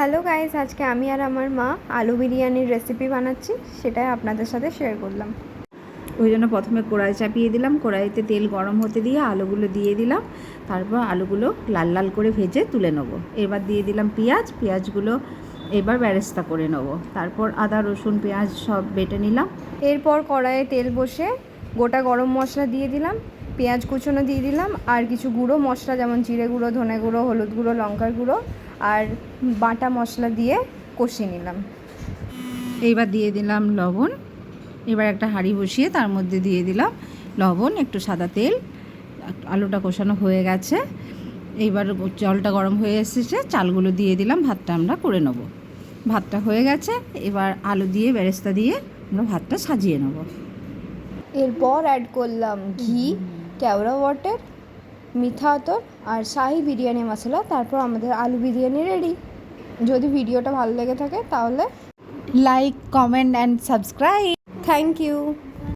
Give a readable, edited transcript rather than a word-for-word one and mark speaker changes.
Speaker 1: Hello guys, আজকে আমি আর আমার মা আলু বিরিয়ানির রেসিপি বানাচ্ছি, সেটাই আপনাদের সাথে শেয়ার করলাম।
Speaker 2: ওই জন্য প্রথমে কড়াই চাপিয়ে দিলাম, কড়াইতে তেল গরম হতে দিয়ে আলুগুলো দিয়ে দিলাম। তারপর আলুগুলো লাল লাল করে ভেজে তুলে নেব। এবার দিয়ে দিলাম পেঁয়াজগুলো এবার বেরেস্তা করে নেব। তারপর আদা রসুন পেঁয়াজ সব বেটে নিলাম।
Speaker 1: এরপর কড়াইয়ে তেল বসে গোটা গরম মশলা দিয়ে দিলাম, পেঁয়াজ কুচনো দিয়ে দিলাম, আর কিছু গুঁড়ো মশলা যেমন জিরে গুঁড়ো, ধনে গুঁড়ো, হলুদ গুঁড়ো, লঙ্কার গুঁড়ো আর বাটা মশলা দিয়ে কষিয়ে নিলাম।
Speaker 2: এইবার দিয়ে দিলাম লবণ। এবার একটা হাঁড়ি বসিয়ে তার মধ্যে দিয়ে দিলাম লবণ, একটু সাদা তেল। আলুটা কষানো হয়ে গেছে, এইবার জলটা গরম হয়ে এসেছে, চালগুলো দিয়ে দিলাম, ভাতটা আমরা করে নেব। ভাতটা হয়ে গেছে, এবার আলু দিয়ে বেরেস্তা দিয়ে আমরা ভাতটা সাজিয়ে নেব।
Speaker 1: এরপর অ্যাড করলাম ঘি, কেওড়া ওয়াটার, মিঠা আতর আর শাহি বিরিয়ানি মশলা। তারপর আমাদের আলু বিরিয়ানি রেডি। যদি ভিডিওটা ভালো লেগে থাকে তাহলে
Speaker 2: like, comment and subscribe.
Speaker 1: Thank you.